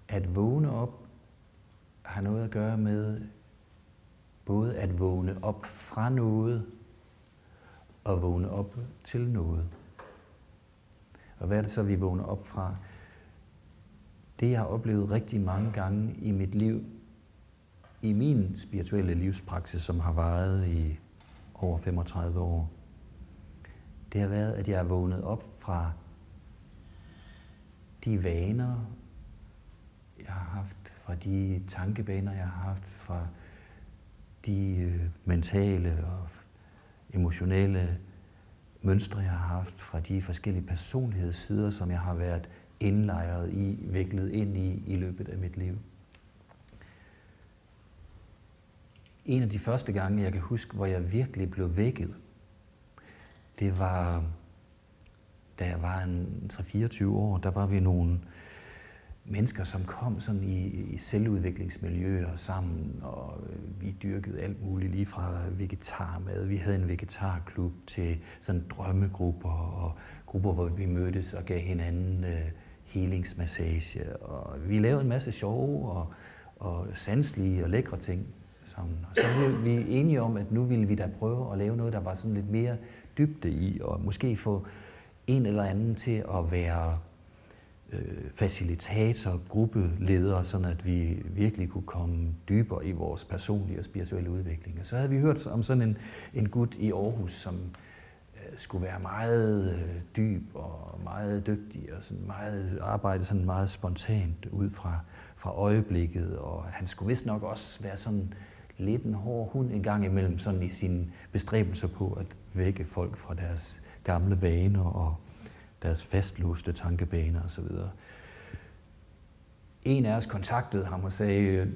at vågne op har noget at gøre med både at vågne op fra noget og vågne op til noget. Og hvad er det så, vi vågner op fra? Det, jeg har oplevet rigtig mange gange i mit liv, i min spirituelle livspraksis, som har varet i over 35 år, det har været, at jeg er vågnet op fra de vaner, jeg har haft, fra de tankebaner, jeg har haft, fra de mentale og emotionelle mønstre, jeg har haft, fra de forskellige personlighedssider, som jeg har været indlejret i, viklet ind i løbet af mit liv. En af de første gange, jeg kan huske, hvor jeg virkelig blev vækket, det var, da jeg var en 3-24 år, der var vi nogle mennesker, som kom sådan i selvudviklingsmiljøer sammen, og vi dyrkede alt muligt, lige fra vegetarmad. Vi havde en vegetarklub til sådan drømmegrupper, og grupper, hvor vi mødtes og gav hinanden healingsmassage. Og vi lavede en masse sjove og sanselige og lækre ting sammen. Og så blev vi enige om, at nu ville vi da prøve at lave noget, der var sådan lidt mere dybde i, og måske få en eller anden til at være facilitator, gruppeleder, sådan at vi virkelig kunne komme dybere i vores personlige og spirituelle udvikling. Og så havde vi hørt om sådan en gut i Aarhus, som skulle være meget dyb og meget dygtig og sådan meget arbejde sådan meget spontant ud fra øjeblikket, og han skulle vist nok også være sådan lidt en hård hund en gang imellem, sådan i sine bestræbelser på at vække folk fra deres gamle vaner og deres fastlåste tankebaner osv. En af os kontaktede ham og sagde,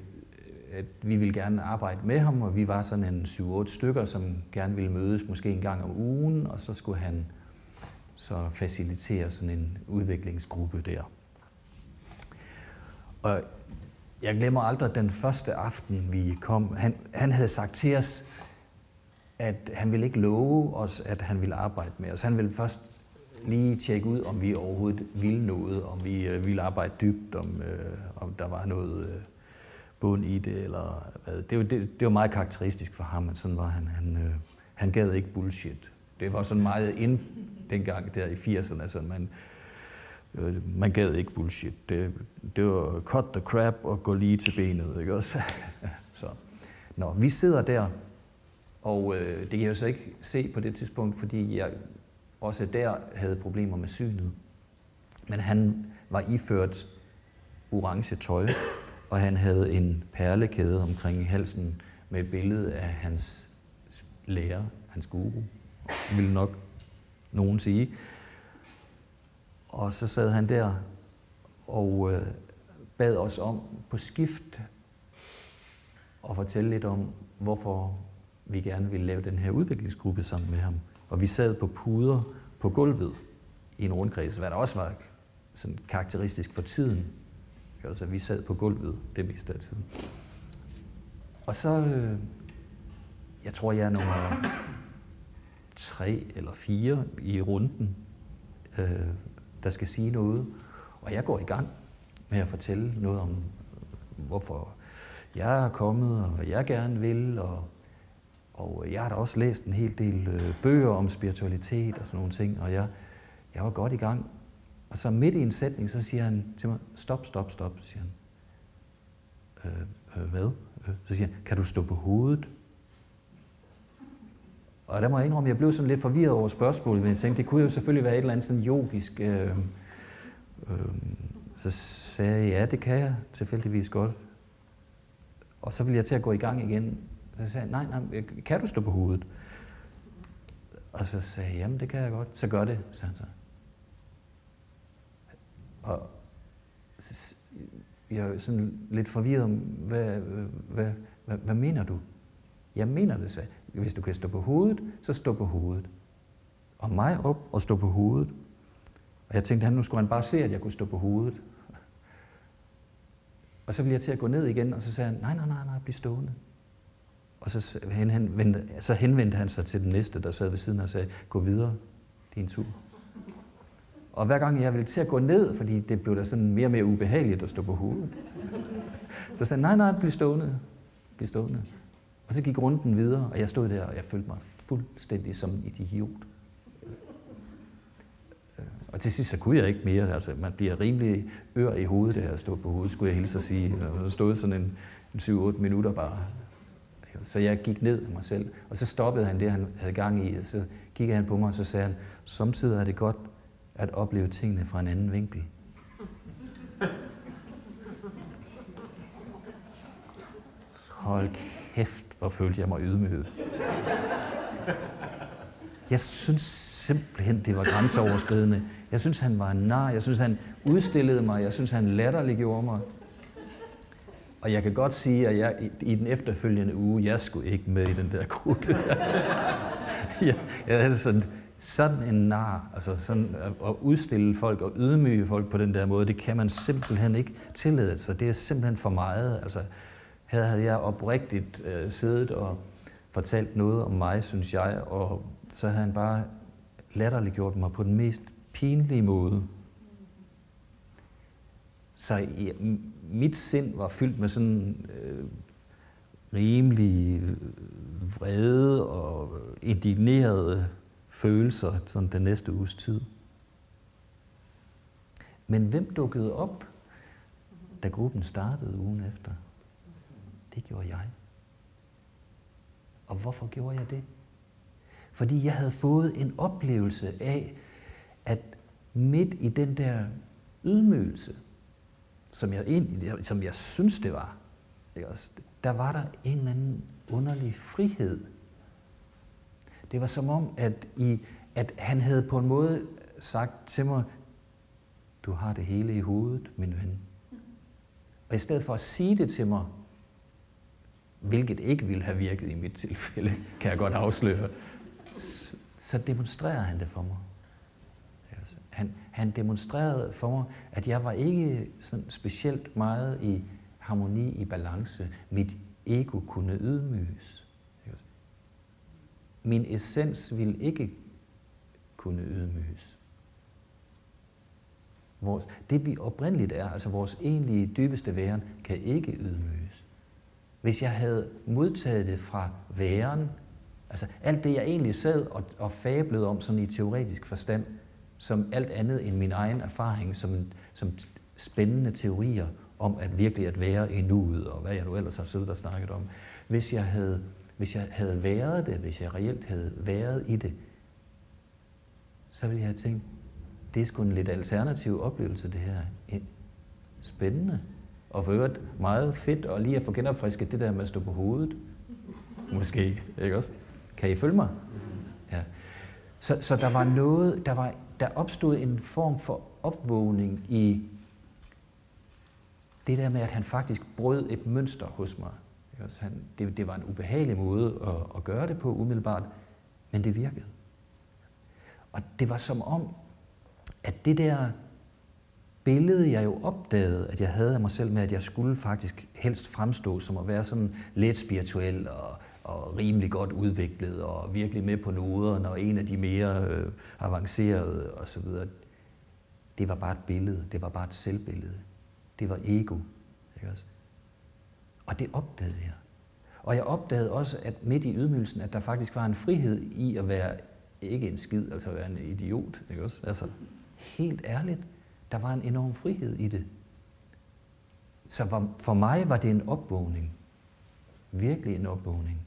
at vi ville gerne arbejde med ham, og vi var sådan en 7-8 stykker, som gerne ville mødes måske en gang om ugen, og så skulle han så facilitere sådan en udviklingsgruppe der. Og jeg glemmer aldrig den første aften, vi kom. Han havde sagt til os, at han ville ikke love os, at han ville arbejde med os. Han ville først lige tjekke ud, om vi overhovedet ville noget, om vi ville arbejde dybt, om der var noget bund i det, eller hvad. Det var meget karakteristisk for ham, at sådan var han. Han gad ikke bullshit. Det var sådan meget ind dengang der i 80'erne, så man gad ikke bullshit. Det var cut the crap og gå lige til benet, ikke også? Så. Nå, vi sidder der, og det kan jeg jo så ikke se på det tidspunkt, fordi jeg også der havde problemer med synet. Men han var iført orange tøj, og han havde en perlekæde omkring halsen med et billede af hans lærer, hans guru, ville nok nogen sige. Og så sad han der og bad os om på skift at fortælle lidt om, hvorfor vi gerne ville lave den her udviklingsgruppe sammen med ham. Og vi sad på puder på gulvet i en rundkreds, hvad der også var sådan karakteristisk for tiden. Altså, vi sad på gulvet det meste af tiden. Og så, jeg tror, jeg er nummer 3 eller 4 i runden, der skal sige noget. Og jeg går i gang med at fortælle noget om, hvorfor jeg er kommet, og hvad jeg gerne vil, og jeg har da også læst en hel del bøger om spiritualitet og sådan nogle ting, og jeg var godt i gang. Og så midt i en sætning, så siger han til mig, stop, siger han. Hvad? Så siger han, kan du stå på hovedet? Og der må jeg indrømme, jeg blev sådan lidt forvirret over spørgsmålet, men jeg tænkte, det kunne jo selvfølgelig være et eller andet sådan yogisk. Så sagde jeg, ja, det kan jeg tilfældigvis godt. Og så ville jeg til at gå i gang igen. Så sagde jeg, nej, kan du stå på hovedet? Og så sagde jeg, jamen det kan jeg godt. Så gør det, sagde han så. Og jeg er sådan lidt forvirret om, hvad mener du? Jeg mener det, sagde. Hvis du kan stå på hovedet, så stå på hovedet. Og mig op og stå på hovedet. Og jeg tænkte, nu skulle han bare se, at jeg kunne stå på hovedet. Og så ville jeg til at gå ned igen, og så sagde han, nej, bliv stående. Og så henvendte han sig til den næste, der sad ved siden og sagde, gå videre, din tur. Og hver gang jeg ville til at gå ned, fordi det blev da sådan mere og mere ubehageligt at stå på hovedet, så sagde han, nej, bliv stående. Bliv stående. Og så gik runden videre, og jeg stod der, og jeg følte mig fuldstændig som en idiot. Og til sidst så kunne jeg ikke mere. Altså, man bliver rimelig ør i hovedet af at stå på hovedet, skulle jeg hilse at sige. Og så stod sådan en 7-8 minutter bare. Så jeg gik ned af mig selv, og så stoppede han det, han havde gang i, og så kiggede han på mig, og så sagde han, samtidig er det godt at opleve tingene fra en anden vinkel. Hold kæft, hvor følte jeg mig ydmyget. Jeg synes simpelthen, det var grænseoverskridende. Jeg synes, han var en nar. Jeg synes, han udstillede mig. Jeg synes, han latterliggjorde mig. Og jeg kan godt sige, at jeg i den efterfølgende uge, jeg skulle ikke med i den der gruppe. Jeg havde sådan en nar, altså sådan at udstille folk og ydmyge folk på den der måde, det kan man simpelthen ikke tillade sig. Det er simpelthen for meget. Altså, her havde jeg oprigtigt siddet og fortalt noget om mig, synes jeg, og så havde han bare latterliggjort mig på den mest pinlige måde. Så mit sind var fyldt med sådan rimelig vrede og indignerede følelser sådan den næste uges tid. Men hvem dukkede op, da gruppen startede ugen efter? Det gjorde jeg. Og hvorfor gjorde jeg det? Fordi jeg havde fået en oplevelse af, at midt i den der ydmygelse, som jeg synes det var, der var der en eller anden underlig frihed. Det var som om, at han havde på en måde sagt til mig, du har det hele i hovedet, min ven. Og i stedet for at sige det til mig, hvilket ikke ville have virket i mit tilfælde, kan jeg godt afsløre, så demonstrerer han det for mig. Han demonstrerede for mig, at jeg var ikke sådan specielt meget i harmoni, i balance. Mit ego kunne ydmyges. Min essens ville ikke kunne ydmyges. Det vi oprindeligt er, altså vores egentlige dybeste væren, kan ikke ydmyges. Hvis jeg havde modtaget det fra væren, altså alt det jeg egentlig sad og fablede om sådan i teoretisk forstand, som alt andet end min egen erfaring, som spændende teorier om at virkelig at være i nuet, og hvad jeg nu ellers har siddet og snakket om. Hvis jeg havde været det, hvis jeg reelt havde været i det, så ville jeg have tænkt, det er sgu en lidt alternativ oplevelse, det her. Spændende. Og for øvrigt meget fedt, og lige at få genopfrisket det der med at stå på hovedet. Måske, ikke også? Kan I følge mig? Ja. Så der var noget, der opstod en form for opvågning i det der med, at han faktisk brød et mønster hos mig. Det var en ubehagelig måde at gøre det på umiddelbart, men det virkede. Og det var som om, at det der billede, jeg jo opdagede, at jeg havde af mig selv med, at jeg skulle faktisk helst fremstå som at være sådan lidt spirituel og rimelig godt udviklet og virkelig med på noderne og en af de mere avancerede osv. Det var bare et billede, det var bare et selvbillede. Det var ego. Ikke også? Og det opdagede jeg. Og jeg opdagede også, at midt i ydmygelsen, at der faktisk var en frihed i at være ikke en skid, altså at være en idiot. Ikke også? Altså, helt ærligt, der var en enorm frihed i det. Så for mig var det en opvågning. Virkelig en opvågning.